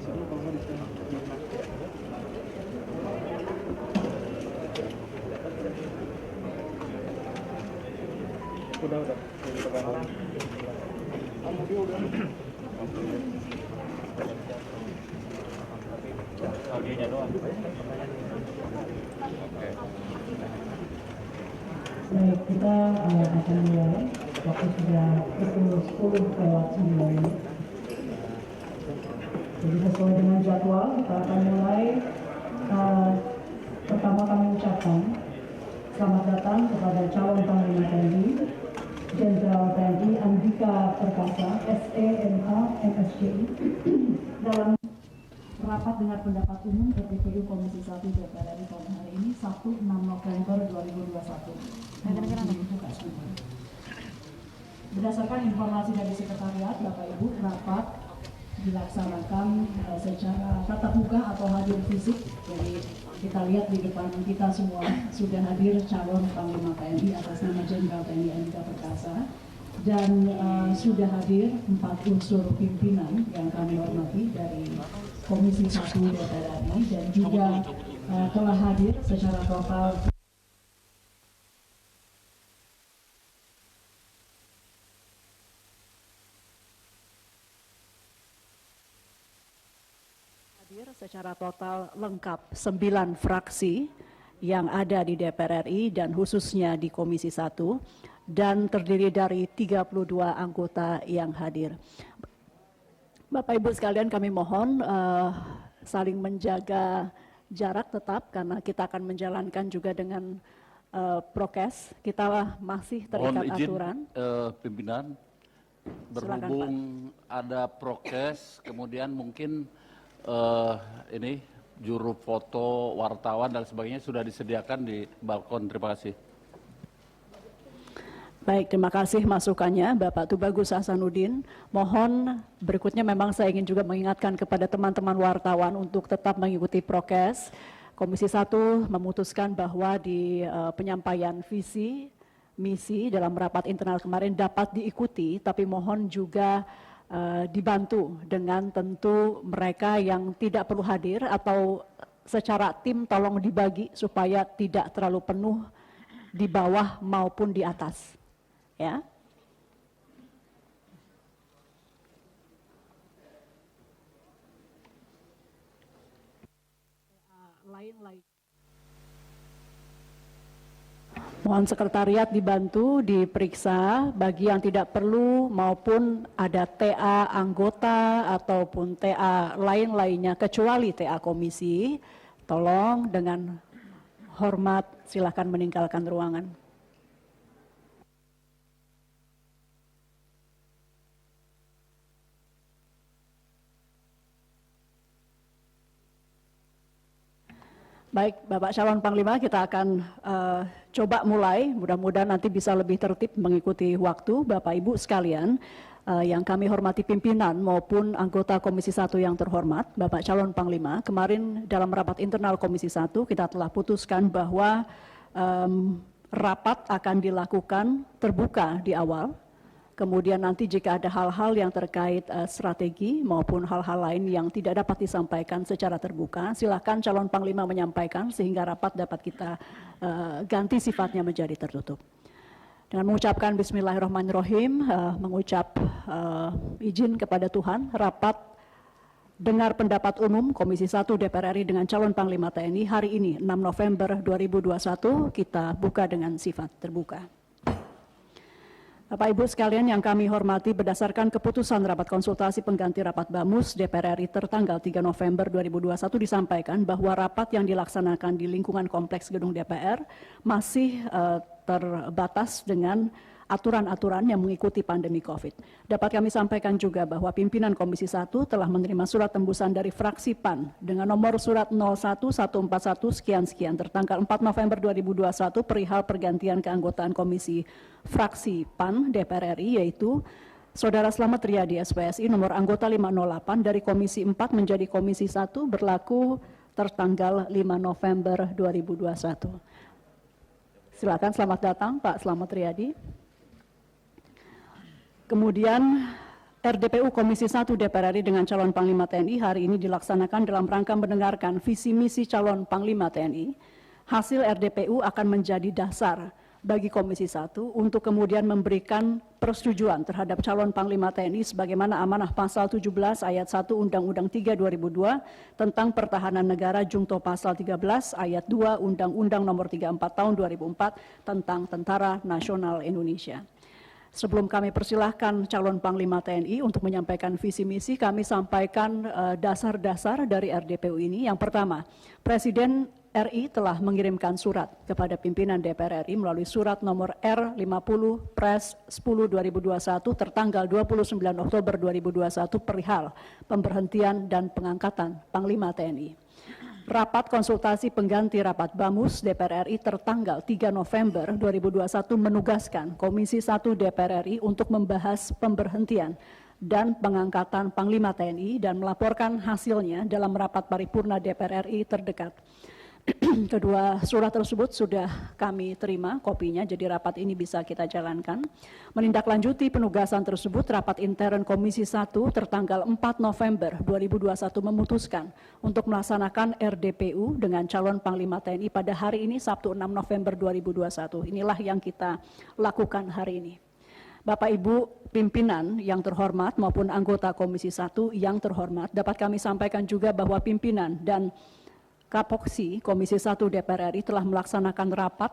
Udah. Audionya doang. Baik, kita akan mulai. Waktu sudah pukul 10:09. Jadi sesuai dengan jadwal, kita akan mulai. Pertama kami ucapkan selamat datang kepada calon Panglima TNI, Jenderal TNI Andika Perkasa, SEMA, MSCI, dalam rapat dengar pendapat umum PPPU Komisi 1 DPR RI pada hari ini, Sabtu 6 November 2021. Berdasarkan informasi dari Sekretariat, Bapak Ibu, rapat dilaksanakan secara tatap muka atau hadir fisik. Jadi kita lihat di depan kita semua sudah hadir calon Panglima TNI atas nama Jenderal TNI Andika Perkasa, dan sudah hadir 4 unsur pimpinan yang kami hormati dari Komisi 1 DPR RI, dan juga telah hadir secara total lengkap 9 fraksi yang ada di DPR RI dan khususnya di Komisi 1, dan terdiri dari 32 anggota yang hadir. Bapak Ibu sekalian, kami mohon saling menjaga jarak tetap karena kita akan menjalankan juga dengan prokes. Kita masih terikat mohon izin, aturan. Pimpinan, berhubung ada prokes, kemudian mungkin ini juru foto, wartawan dan sebagainya sudah disediakan di balkon. Terima kasih. Baik, terima kasih masukannya Bapak Tubagus Hasanuddin. Mohon berikutnya memang saya ingin juga mengingatkan kepada teman-teman wartawan untuk tetap mengikuti prokes. Komisi 1 memutuskan bahwa di penyampaian visi misi dalam rapat internal kemarin dapat diikuti, tapi mohon juga dibantu dengan tentu mereka yang tidak perlu hadir atau secara tim tolong dibagi supaya tidak terlalu penuh di bawah maupun di atas, ya. Lain-lain. Mohon sekretariat dibantu diperiksa bagi yang tidak perlu maupun ada TA anggota ataupun TA lain-lainnya kecuali TA komisi, tolong dengan hormat silakan meninggalkan ruangan. Baik, Bapak Calon Panglima, kita akan coba mulai, mudah-mudahan nanti bisa lebih tertib mengikuti waktu. Bapak Ibu sekalian, yang kami hormati pimpinan maupun anggota Komisi 1 yang terhormat, Bapak Calon Panglima, kemarin dalam rapat internal Komisi 1 kita telah putuskan bahwa rapat akan dilakukan terbuka di awal. Kemudian nanti jika ada hal-hal yang terkait strategi maupun hal-hal lain yang tidak dapat disampaikan secara terbuka, silakan calon panglima menyampaikan sehingga rapat dapat kita ganti sifatnya menjadi tertutup. Dengan mengucapkan Bismillahirrahmanirrahim, mengucap izin kepada Tuhan, rapat dengar pendapat umum Komisi 1 DPR RI dengan calon Panglima TNI hari ini 6 November 2021 kita buka dengan sifat terbuka. Bapak Ibu sekalian yang kami hormati, berdasarkan keputusan rapat konsultasi pengganti rapat BAMUS DPR RI tertanggal 3 November 2021 disampaikan bahwa rapat yang dilaksanakan di lingkungan kompleks gedung DPR masih terbatas dengan aturan-aturan yang mengikuti pandemi COVID. Dapat kami sampaikan juga bahwa pimpinan Komisi 1 telah menerima surat tembusan dari fraksi PAN dengan nomor surat 01141 sekian-sekian tertanggal 4 November 2021 perihal pergantian keanggotaan Komisi Fraksi PAN DPR RI, yaitu Saudara Slamet Riyadi SPSI nomor anggota 508 dari Komisi 4 menjadi Komisi 1 berlaku tertanggal 5 November 2021. Silakan, selamat datang Pak Slamet Riyadi. Kemudian RDPU Komisi 1 DPR RI dengan calon Panglima TNI hari ini dilaksanakan dalam rangka mendengarkan visi misi calon Panglima TNI. Hasil RDPU akan menjadi dasar bagi Komisi 1 untuk kemudian memberikan persetujuan terhadap calon Panglima TNI sebagaimana amanah pasal 17 ayat 1 Undang-Undang 3 2002 tentang Pertahanan Negara Jungto pasal 13 ayat 2 Undang-Undang nomor 34 tahun 2004 tentang Tentara Nasional Indonesia. Sebelum kami persilahkan calon Panglima TNI untuk menyampaikan visi misi, kami sampaikan dasar-dasar dari RDPU ini. Yang pertama, Presiden RI telah mengirimkan surat kepada pimpinan DPR RI melalui surat nomor R50 Pres 10 2021 tertanggal 29 Oktober 2021 perihal pemberhentian dan pengangkatan Panglima TNI. Rapat konsultasi pengganti rapat BAMUS DPR RI tertanggal 3 November 2021 menugaskan Komisi 1 DPR RI untuk membahas pemberhentian dan pengangkatan Panglima TNI dan melaporkan hasilnya dalam rapat paripurna DPR RI terdekat. Kedua surat tersebut sudah kami terima kopinya, jadi rapat ini bisa kita jalankan. Menindaklanjuti penugasan tersebut, rapat intern Komisi 1 tertanggal 4 November 2021 memutuskan untuk melaksanakan RDPU dengan calon Panglima TNI pada hari ini Sabtu 6 November 2021. Inilah yang kita lakukan hari ini. Bapak Ibu pimpinan yang terhormat maupun anggota Komisi 1 yang terhormat, dapat kami sampaikan juga bahwa pimpinan dan Kapoksi Komisi 1 DPR RI telah melaksanakan rapat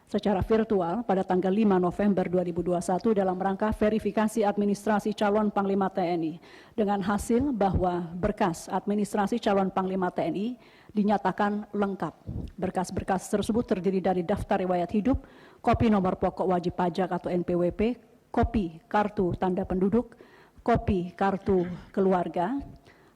secara virtual pada tanggal 5 November 2021 dalam rangka verifikasi administrasi calon Panglima TNI dengan hasil bahwa berkas administrasi calon Panglima TNI dinyatakan lengkap. Berkas-berkas tersebut terdiri dari daftar riwayat hidup, kopi nomor pokok wajib pajak atau NPWP, kopi kartu tanda penduduk, kopi kartu keluarga,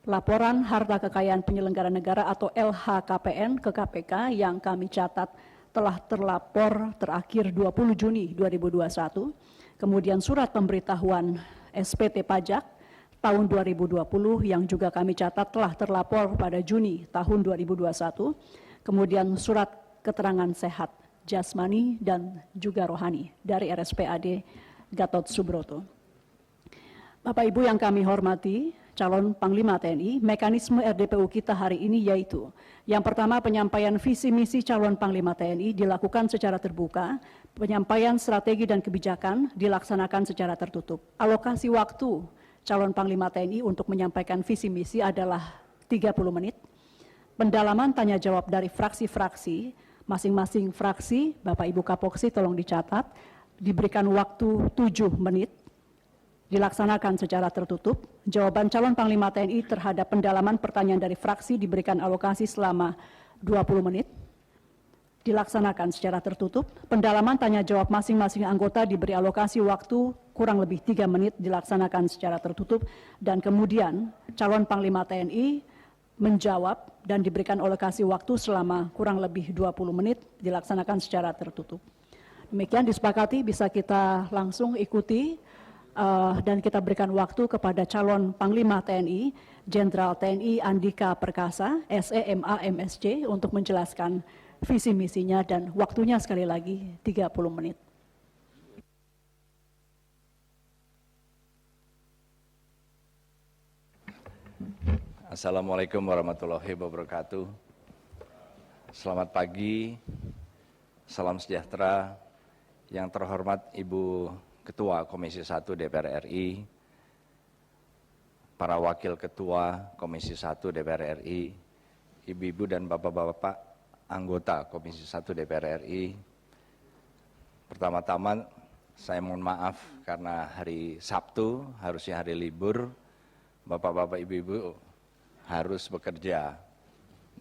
laporan harta kekayaan penyelenggara negara atau LHKPN ke KPK yang kami catat telah terlapor terakhir 20 Juni 2021, kemudian surat pemberitahuan SPT pajak tahun 2020 yang juga kami catat telah terlapor pada Juni tahun 2021, kemudian surat keterangan sehat jasmani dan juga rohani dari RSPAD Gatot Subroto. Bapak Ibu yang kami hormati, calon Panglima TNI, mekanisme RDPU kita hari ini yaitu yang pertama, penyampaian visi misi calon Panglima TNI dilakukan secara terbuka, penyampaian strategi dan kebijakan dilaksanakan secara tertutup. Alokasi waktu calon Panglima TNI untuk menyampaikan visi misi adalah 30 menit. Pendalaman tanya jawab dari fraksi-fraksi, masing-masing fraksi, Bapak Ibu Kapoksi tolong dicatat, diberikan waktu 7 menit. Dilaksanakan secara tertutup. Jawaban calon Panglima TNI terhadap pendalaman pertanyaan dari fraksi diberikan alokasi selama 20 menit. Dilaksanakan secara tertutup. Pendalaman tanya jawab masing-masing anggota diberi alokasi waktu kurang lebih 3 menit, dilaksanakan secara tertutup. Dan kemudian calon Panglima TNI menjawab dan diberikan alokasi waktu selama kurang lebih 20 menit, dilaksanakan secara tertutup. Demikian disepakati, bisa kita langsung ikuti dan kita berikan waktu kepada calon Panglima TNI, Jenderal TNI Andika Perkasa, SEMA MSc, untuk menjelaskan visi misinya dan waktunya sekali lagi 30 menit. Assalamualaikum warahmatullahi wabarakatuh. Selamat pagi, salam sejahtera. Yang terhormat Ibu Ketua Komisi 1 DPR RI, para Wakil Ketua Komisi 1 DPR RI, Ibu-ibu dan Bapak-bapak anggota Komisi 1 DPR RI. Pertama-tama saya mohon maaf karena hari Sabtu, harusnya hari libur, Bapak-bapak Ibu-ibu harus bekerja.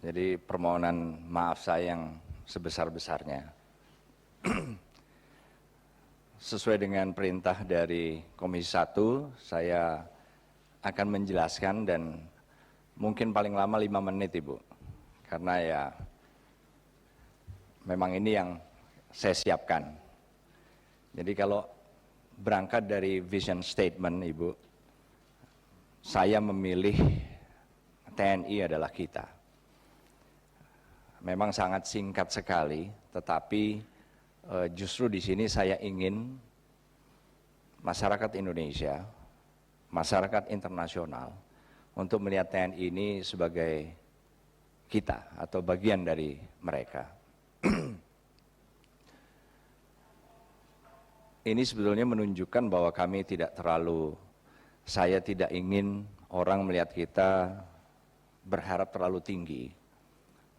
Jadi permohonan maaf saya yang sebesar-besarnya. Sesuai dengan perintah dari Komisi 1, saya akan menjelaskan dan mungkin paling lama 5 menit Ibu. Karena ya memang ini yang saya siapkan. Jadi kalau berangkat dari vision statement Ibu, saya memilih TNI adalah kita. Memang sangat singkat sekali, tetapi justru di sini saya ingin masyarakat Indonesia masyarakat internasional untuk melihat TNI ini sebagai kita atau bagian dari mereka. Ini sebetulnya menunjukkan bahwa kami tidak terlalu, saya tidak ingin orang melihat kita berharap terlalu tinggi.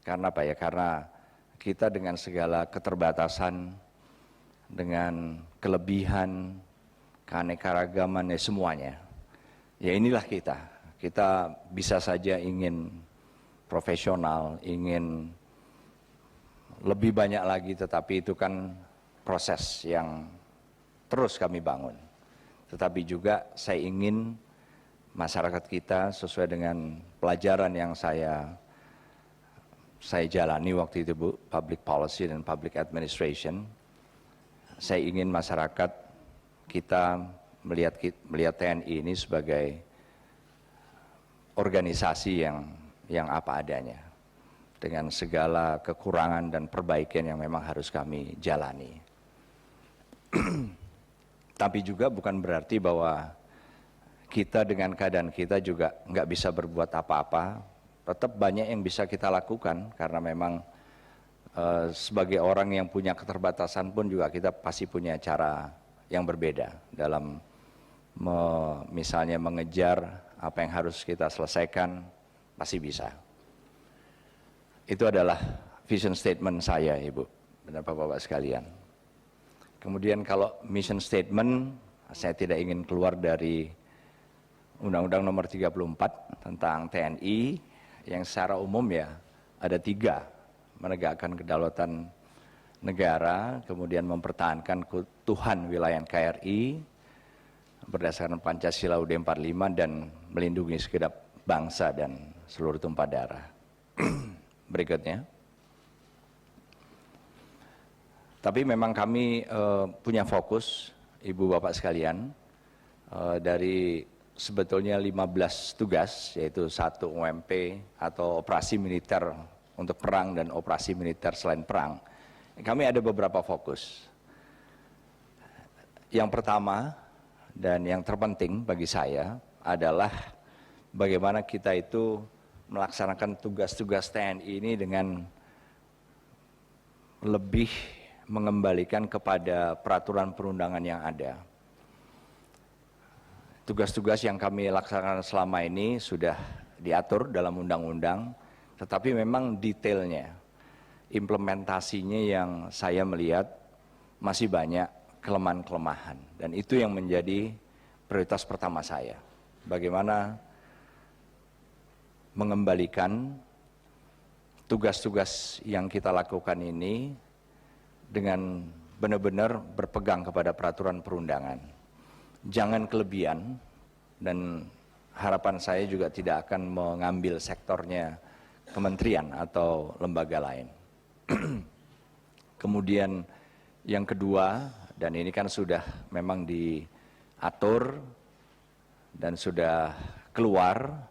Karena apa ya? Karena kita dengan segala keterbatasan, dengan kelebihan, keanekaragaman, ya semuanya. Ya inilah kita. Kita bisa saja ingin profesional, ingin lebih banyak lagi, tetapi itu kan proses yang terus kami bangun. Tetapi juga saya ingin masyarakat kita sesuai dengan pelajaran yang saya jalani waktu itu, Bu, public policy dan public administration. Saya ingin masyarakat kita melihat TNI ini sebagai organisasi yang apa adanya, dengan segala kekurangan dan perbaikan yang memang harus kami jalani. Tapi juga bukan berarti bahwa kita dengan keadaan kita juga nggak bisa berbuat apa-apa. Tetap banyak yang bisa kita lakukan, karena memang sebagai orang yang punya keterbatasan pun juga kita pasti punya cara yang berbeda dalam misalnya mengejar apa yang harus kita selesaikan, pasti bisa. Itu adalah vision statement saya, Ibu dan Bapak-Bapak sekalian. Kemudian kalau mission statement, saya tidak ingin keluar dari Undang-Undang Nomor 34 tentang TNI, yang secara umum ya ada 3, menegakkan kedaulatan negara, kemudian mempertahankan keutuhan wilayah KRI berdasarkan Pancasila UUD 45, dan melindungi segenap bangsa dan seluruh tumpah darah. Berikutnya. Tapi memang kami punya fokus, Ibu Bapak sekalian, dari sebetulnya 15 tugas, yaitu 1 UMP atau operasi militer untuk perang dan operasi militer selain perang. Kami ada beberapa fokus. Yang pertama dan yang terpenting bagi saya adalah bagaimana kita itu melaksanakan tugas-tugas TNI ini dengan lebih mengembalikan kepada peraturan perundangan yang ada. Tugas-tugas yang kami laksanakan selama ini sudah diatur dalam undang-undang, tetapi memang detailnya, implementasinya yang saya melihat masih banyak kelemahan-kelemahan. Dan itu yang menjadi prioritas pertama saya. Bagaimana mengembalikan tugas-tugas yang kita lakukan ini dengan benar-benar berpegang kepada peraturan perundangan. Jangan kelebihan, dan harapan saya juga tidak akan mengambil sektornya kementerian atau lembaga lain. Kemudian yang kedua, dan ini kan sudah memang diatur dan sudah keluar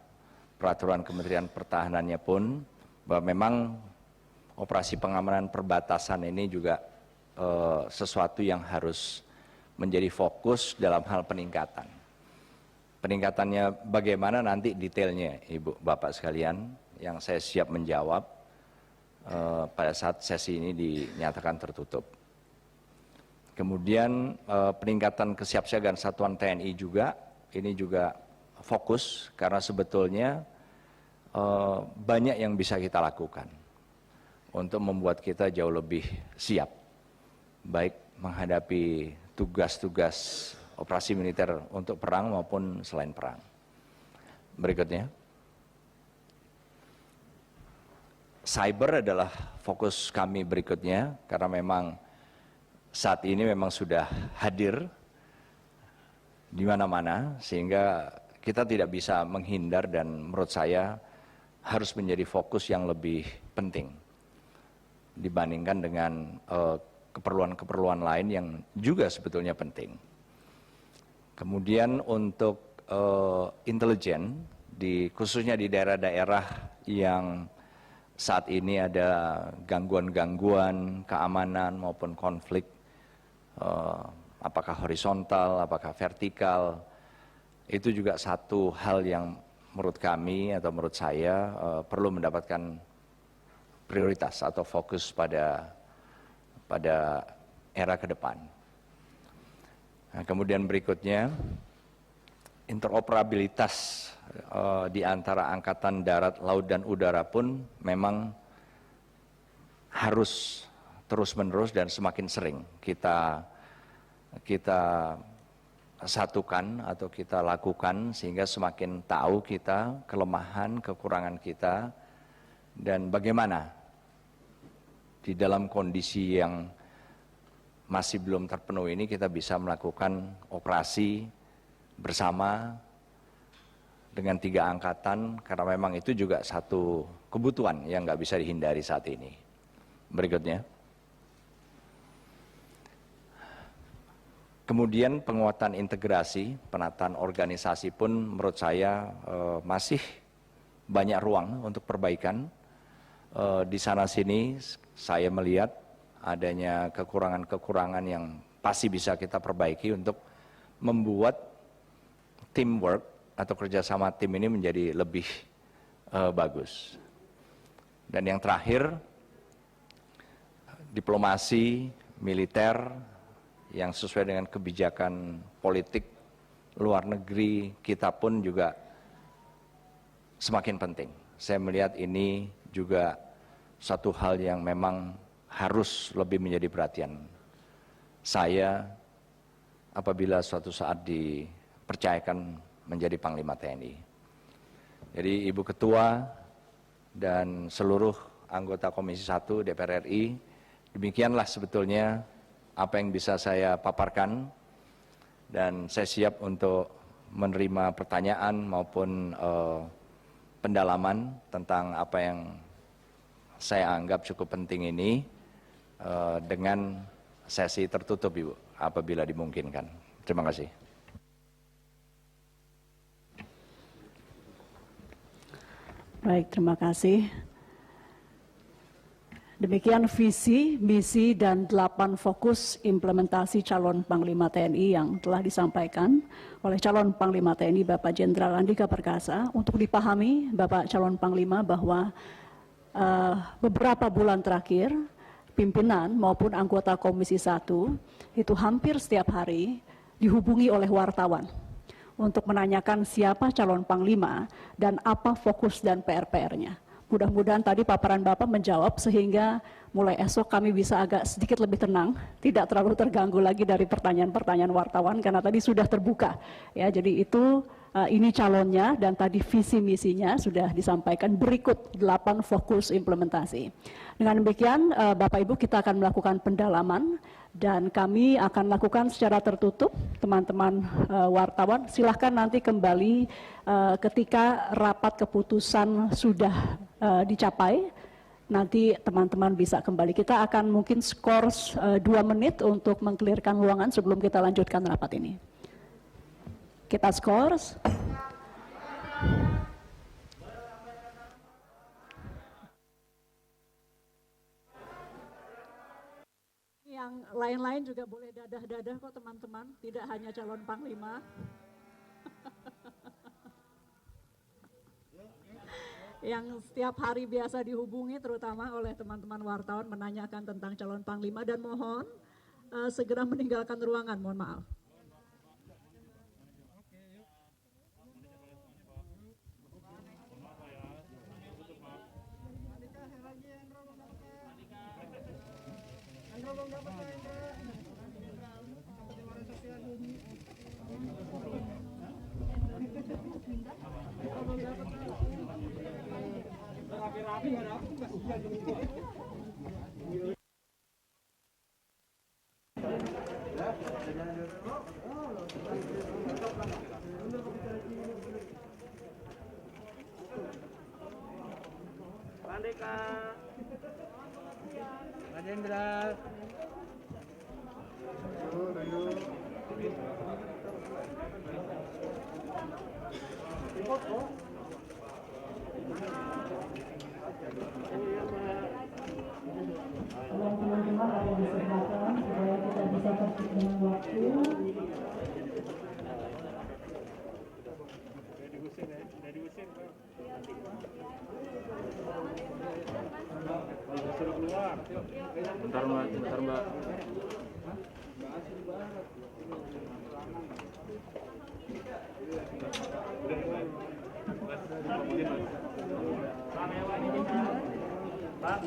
peraturan Kementerian Pertahanannya pun, bahwa memang operasi pengamanan perbatasan ini juga sesuatu yang harus menjadi fokus dalam hal peningkatan. Peningkatannya bagaimana nanti detailnya, Ibu Bapak sekalian, yang saya siap menjawab pada saat sesi ini dinyatakan tertutup. Kemudian peningkatan kesiapsiagaan satuan TNI juga, ini juga fokus karena sebetulnya banyak yang bisa kita lakukan untuk membuat kita jauh lebih siap, baik menghadapi tugas-tugas operasi militer untuk perang maupun selain perang. Berikutnya, cyber adalah fokus kami berikutnya, karena memang saat ini memang sudah hadir di mana-mana, sehingga kita tidak bisa menghindar, dan menurut saya harus menjadi fokus yang lebih penting dibandingkan dengan keperluan-keperluan lain yang juga sebetulnya penting. Kemudian untuk intelijen, khususnya di daerah-daerah yang saat ini ada gangguan-gangguan keamanan maupun konflik, apakah horizontal, apakah vertikal, Itu juga satu hal yang menurut kami atau menurut saya perlu mendapatkan prioritas atau fokus pada era ke depan. Nah, kemudian berikutnya, interoperabilitas di antara Angkatan Darat, Laut, dan Udara pun memang harus terus-menerus dan semakin sering kita satukan atau kita lakukan sehingga semakin tahu kita kelemahan, kekurangan kita, dan bagaimana di dalam kondisi yang masih belum terpenuhi ini kita bisa melakukan operasi bersama dengan 3 angkatan, karena memang itu juga satu kebutuhan yang nggak bisa dihindari saat ini. Berikutnya. Kemudian penguatan integrasi, penataan organisasi pun menurut saya masih banyak ruang untuk perbaikan. Di sana-sini saya melihat adanya kekurangan-kekurangan yang pasti bisa kita perbaiki untuk membuat teamwork atau kerjasama tim ini menjadi lebih bagus. Dan yang terakhir, diplomasi militer yang sesuai dengan kebijakan politik luar negeri kita pun juga semakin penting. Saya melihat ini juga satu hal yang memang harus lebih menjadi perhatian saya apabila suatu saat dipercayakan menjadi Panglima TNI. Jadi Ibu Ketua dan seluruh anggota Komisi 1 DPR RI, demikianlah sebetulnya apa yang bisa saya paparkan, dan saya siap untuk menerima pertanyaan maupun pendalaman tentang apa yang saya anggap cukup penting ini dengan sesi tertutup, Ibu, apabila dimungkinkan. Terima kasih. Baik, terima kasih. Demikian visi, misi, dan 8 fokus implementasi calon Panglima TNI yang telah disampaikan oleh calon Panglima TNI Bapak Jenderal Andika Perkasa. Untuk dipahami Bapak calon Panglima bahwa beberapa bulan terakhir, pimpinan maupun anggota Komisi 1 itu hampir setiap hari dihubungi oleh wartawan untuk menanyakan siapa calon Panglima dan apa fokus dan PR-PR-nya. Mudah-mudahan tadi paparan Bapak menjawab sehingga mulai esok kami bisa agak sedikit lebih tenang, tidak terlalu terganggu lagi dari pertanyaan-pertanyaan wartawan karena tadi sudah terbuka. Ya, jadi itu ini calonnya dan tadi visi misinya sudah disampaikan, berikut 8 fokus implementasi. Dengan demikian Bapak Ibu, kita akan melakukan pendalaman dan kami akan lakukan secara tertutup. Teman-teman wartawan silahkan nanti kembali ketika rapat keputusan sudah dicapai, nanti teman-teman bisa kembali. Kita akan mungkin skors 2 menit untuk mengklirkan ruangan sebelum kita lanjutkan rapat ini. Kita skors. Yang lain-lain juga boleh dadah-dadah kok teman-teman, tidak hanya calon Panglima. Yang setiap hari biasa dihubungi terutama oleh teman-teman wartawan menanyakan tentang calon Panglima, dan mohon segera meninggalkan ruangan, mohon maaf. Andika, Pak Jenderal. Tolong teman-teman ada di sebelah supaya kita bisa tertib dengan waktu. Suruh keluar. Bentar Mbak, bentar Mbak. Pak.